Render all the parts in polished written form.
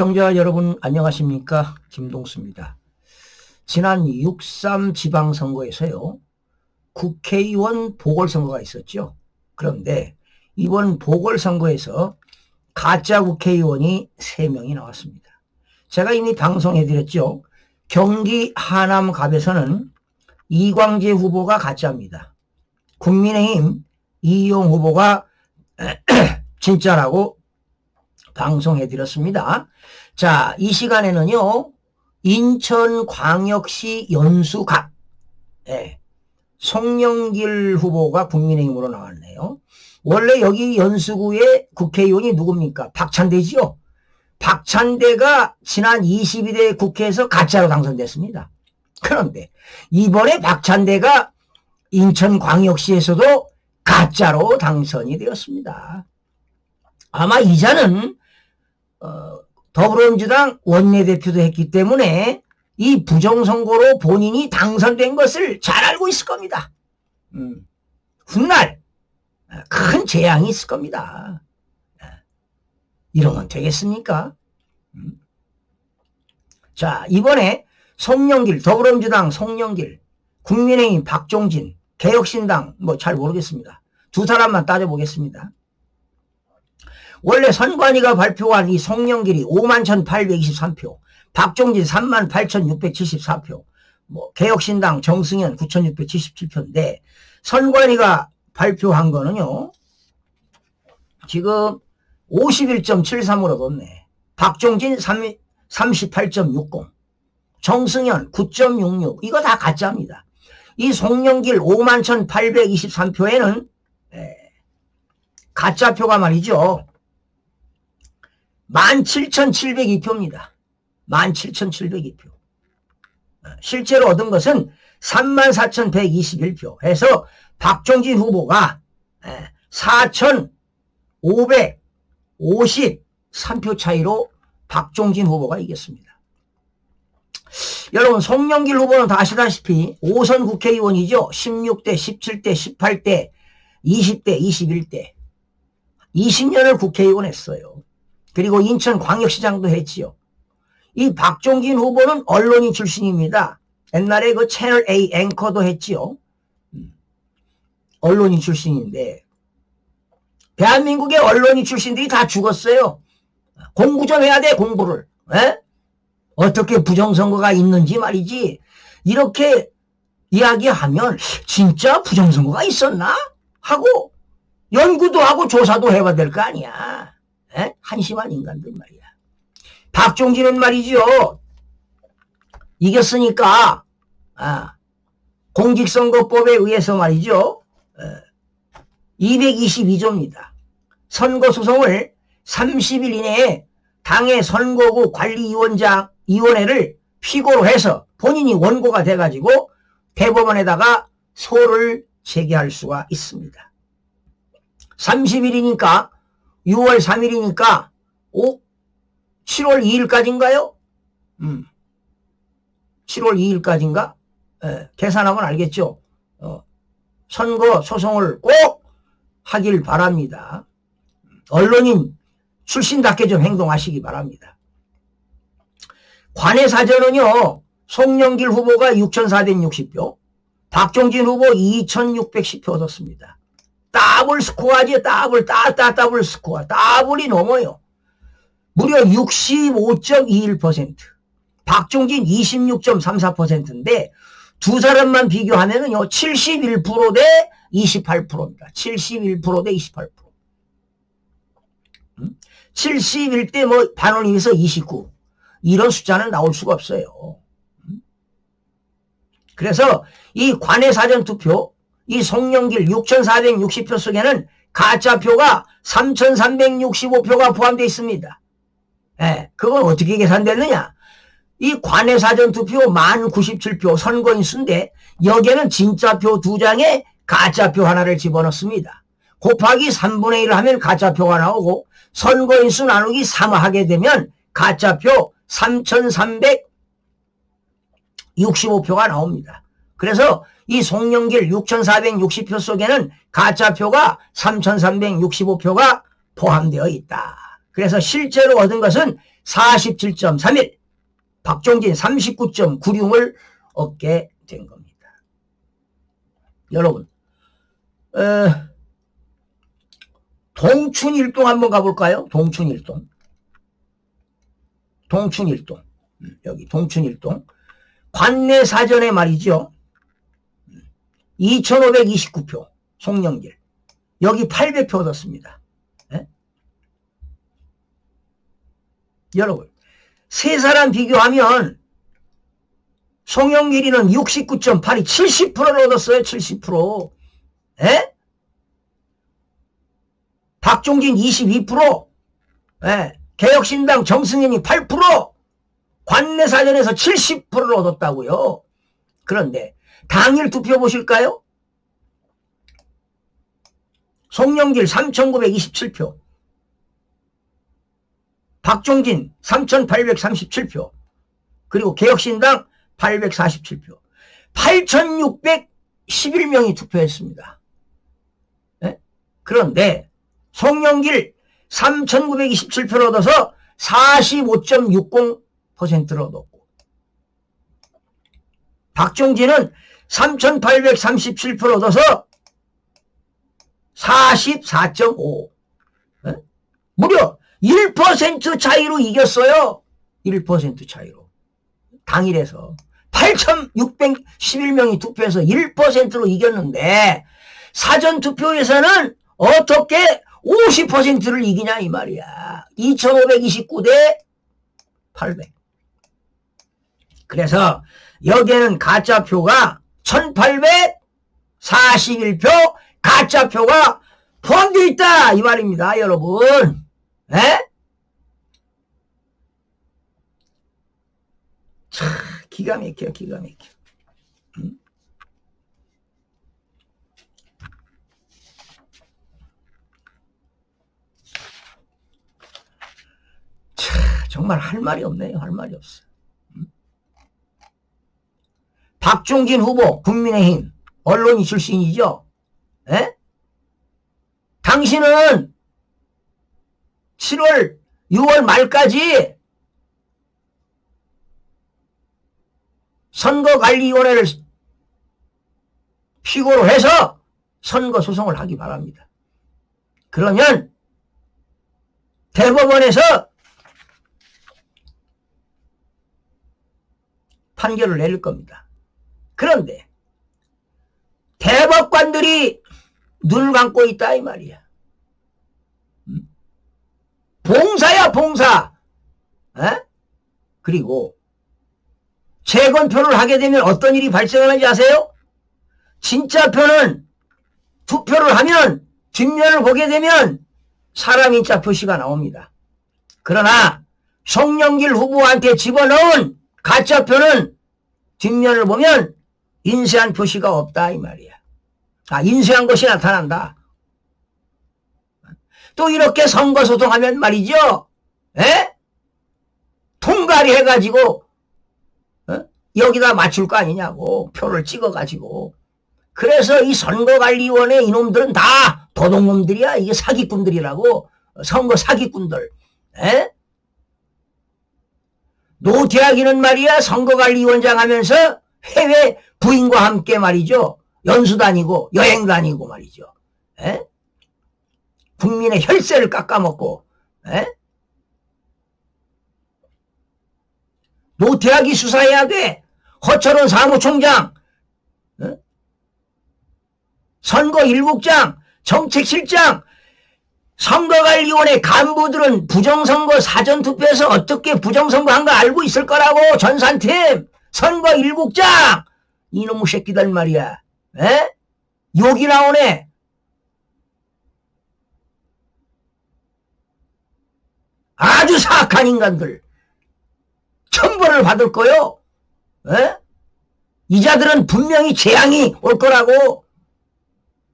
시청자 여러분 안녕하십니까? 김동수입니다. 지난 6.3 지방선거에서요, 국회의원 보궐선거가 있었죠. 그런데 이번 보궐선거에서 가짜 국회의원이 3명이 나왔습니다. 제가 이미 방송해드렸죠. 경기 하남갑에서는 이광재 후보가 가짜입니다. 국민의힘 이용 후보가 진짜라고 방송해드렸습니다. 자, 이 시간에는요, 인천광역시 연수갑, 송영길 후보가 국민의힘으로 나왔네요. 원래 여기 연수구의 국회의원이 누굽니까? 박찬대지요. 박찬대가 지난 22대 국회에서 가짜로 당선됐습니다. 그런데 이번에 박찬대가 인천광역시에서도 가짜로 당선이 되었습니다. 아마 이자는 더불어민주당 원내대표도 했기 때문에 이 부정선거로 본인이 당선된 것을 잘 알고 있을 겁니다. 훗날 큰 재앙이 있을 겁니다. 이러면 되겠습니까? 자, 이번에 송영길, 더불어민주당 송영길, 국민의힘 박종진, 개혁신당 뭐 잘 모르겠습니다. 두 사람만 따져보겠습니다. 원래 선관위가 발표한 이 송영길이 51,823표, 박종진 38,674표, 뭐 개혁신당 정승현 9,677표인데 선관위가 발표한 거는요, 지금 51.73으로 뒀네. 박종진 38.60, 정승현 9.66, 이거 다 가짜입니다. 이 송영길 51,823표에는 가짜표가 말이죠. 17,702표입니다. 17,702표. 실제로 얻은 것은 34,121표 해서 박종진 후보가 4,553표 차이로 박종진 후보가 이겼습니다. 여러분, 송영길 후보는 다 아시다시피 5선 국회의원이죠. 16대, 17대, 18대, 20대, 21대. 20년을 국회의원 했어요. 그리고 인천광역시장도 했지요. 이 박종진 후보는 언론인 출신입니다. 옛날에 그 채널 A 앵커도 했지요. 언론인 출신인데 대한민국의 언론인 출신들이 다 죽었어요. 공부 좀 해야 돼, 공부를. 어떻게 부정선거가 있는지 말이지. 이렇게 이야기하면 진짜 부정선거가 있었나? 하고 연구도 하고 조사도 해봐야 될 거 아니야. 한심한 인간들 말이야. 박종진은 말이죠. 이겼으니까 공직선거법에 의해서 말이죠. 222조입니다. 선거소송을 30일 이내에 당의 선거구 관리위원회를 피고로 해서 본인이 원고가 돼가지고 대법원에다가 소를 제기할 수가 있습니다. 30일이니까 6월 3일이니까 7월 2일까지인가요? 7월 2일까지인가? 계산하면 알겠죠. 선거 소송을 꼭 하길 바랍니다. 언론인 출신답게 좀 행동하시기 바랍니다. 관외사전은요, 송영길 후보가 6,460표, 박종진 후보 2,610표 얻었습니다. 더블 스코어지, 더블 스코어. 더블이 넘어요. 무려 65.21%. 박종진 26.34%인데, 두 사람만 비교하면은요, 71% 대 28%입니다. 71% 대 28%. 71대 뭐, 반원임에서 29. 이런 숫자는 나올 수가 없어요. 그래서 이 관외사전 투표, 이 송영길 6,460표 속에는 가짜표가 3,365표가 포함되어 있습니다. 그건 어떻게 계산됐느냐? 이 관외사전 투표 1097표 선거인 수인데 여기에는 진짜표 2장에 가짜표 하나를 집어넣습니다. 곱하기 3분의 1을 하면 가짜표가 나오고 선거인 수 나누기 3 하게 되면 가짜표 3,365표가 나옵니다. 그래서 이 송영길 6,460표 속에는 가짜표가 3,365표가 포함되어 있다. 그래서 실제로 얻은 것은 47.31, 박종진 39.96을 얻게 된 겁니다. 여러분, 동춘일동 한번 가볼까요? 동춘일동. 동춘일동. 여기 동춘일동. 관내 사전에 말이죠. 2529표, 송영길. 여기 800표 얻었습니다. 네? 여러분, 세 사람 비교하면 송영길이는 69.82, 70%를 얻었어요. 70%. 예? 박종진 22%, 예. 개혁신당 정승현이 8%, 관내사전에서 70%를 얻었다고요. 그런데 당일 투표 보실까요? 송영길 3,927표, 박종진 3,837표, 그리고 개혁신당 847표, 8,611명이 투표했습니다. 네? 그런데 송영길 3,927표를 얻어서 45.60%를 얻었고, 박종진은 3,837표를 얻어서 44.5. 네? 무려 1% 차이로 이겼어요. 1% 차이로. 당일에서 8,611명이 투표해서 1%로 이겼는데, 사전투표에서는 어떻게 50%를 이기냐 이 말이야. 2,529대 800. 그래서 여기에는 가짜표가 1,841표 가짜표가 포함되어 있다 이 말입니다. 여러분. 에? 참 기가 막혀, 기가 막혀. 정말 할 말이 없네요. 할 말이 없어. 박종진 후보 국민의힘 언론인 출신이죠. 에? 당신은 7월 6월 말까지 선거관리위원회를 피고로 해서 선거 소송을 하기 바랍니다. 그러면 대법원에서 판결을 내릴 겁니다. 그런데 대법관들이 눈을 감고 있다 이 말이야. 봉사야 봉사. 에? 그리고 재건표를 하게 되면 어떤 일이 발생하는지 아세요? 진짜 표는 투표를 하면 뒷면을 보게 되면 사람인자 표시가 나옵니다. 그러나 송영길 후보한테 집어넣은 가짜표는 뒷면을 보면 인쇄한 표시가 없다 이 말이야. 아, 인쇄한 것이 나타난다. 또 이렇게 선거소송하면 말이죠. 에? 통과리 해가지고 여기다 맞출 거 아니냐고 표를 찍어가지고. 그래서 이 선거관리위원회 이놈들은 다 도둑놈들이야. 이게 사기꾼들이라고. 선거 사기꾼들. 에? 노태악이는 말이야 선거관리위원장 하면서 해외 부인과 함께 말이죠. 연수 다니고 여행 다니고 말이죠. 에? 국민의 혈세를 깎아먹고. 에? 노태악이 수사해야 돼. 허철원 사무총장, 선거 일국장, 정책실장, 선거관리위원회 간부들은 부정선거 사전투표에서 어떻게 부정선거한 거 알고 있을 거라고. 전산팀, 선거 일국장, 이놈의 새끼들 말이야. 에? 욕이 나오네. 아주 사악한 인간들. 천벌을 받을 거요. 에? 이 자들은 분명히 재앙이 올 거라고.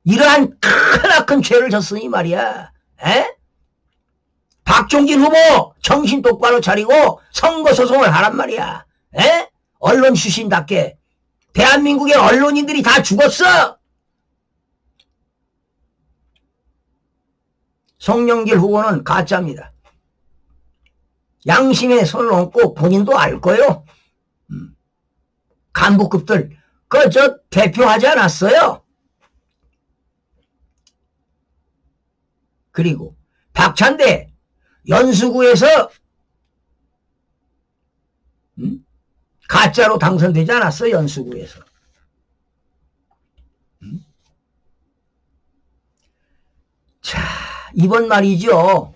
이러한 크나큰 죄를 졌으니 말이야. 에? 박종진 후보 정신 똑바로 차리고 선거소송을 하란 말이야. 에? 언론 출신답게. 대한민국의 언론인들이 다 죽었어. 송영길 후보는 가짜입니다. 양심에 손을 얹고 본인도 알 거요. 간부급들 저 대표하지 않았어요. 그리고 박찬대 연수구에서 가짜로 당선되지 않았어. 연수구에서. 자, 이번 말이죠.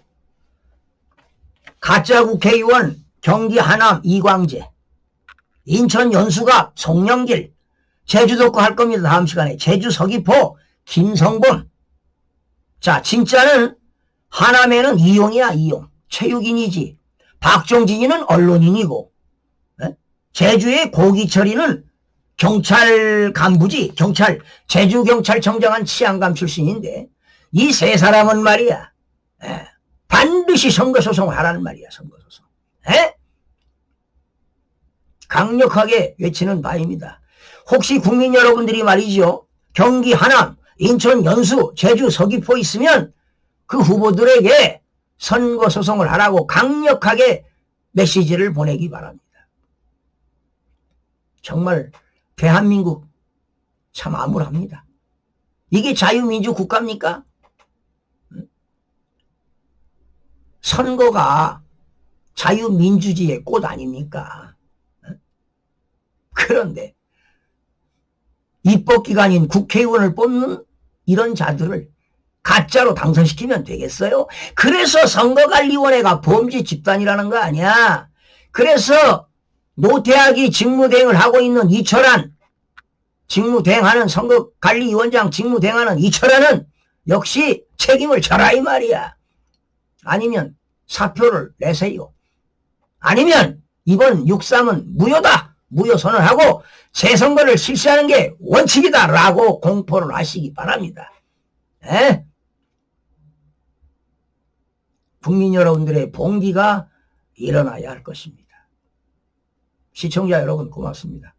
가짜 국회의원 경기 하남 이광재, 인천 연수갑 송영길, 제주도 거 할 겁니다. 다음 시간에. 제주 서귀포 김성범. 자, 진짜는 하남에는 이용이야. 이용. 체육인이지. 박종진이는 언론인이고, 제주의 고기철이는 경찰 간부지. 경찰, 제주경찰청장한 치안감 출신인데 이 세 사람은 말이야, 반드시 선거소송을 하라는 말이야. 선거소송. 강력하게 외치는 바입니다. 혹시 국민 여러분들이 말이죠, 경기 하남, 인천 연수, 제주 서귀포 있으면 그 후보들에게 선거소송을 하라고 강력하게 메시지를 보내기 바랍니다. 정말 대한민국 참 암울합니다. 이게 자유민주 국가입니까? 선거가 자유민주주의의 꽃 아닙니까? 그런데 입법기관인 국회의원을 뽑는 이런 자들을 가짜로 당선시키면 되겠어요? 그래서 선거관리위원회가 범죄 집단이라는 거 아니야. 그래서 노태악이 직무대행을 하고 있는 이철한, 직무대행하는 선거관리위원장 직무대행하는 이철한은 역시 책임을 져라 이 말이야. 아니면 사표를 내세요. 아니면 이번 6.3은 무효다. 무효 선언하고 재선거를 실시하는 게 원칙이다라고 공포를 하시기 바랍니다. 국민 여러분들의 봉기가 일어나야 할 것입니다. 시청자 여러분 고맙습니다.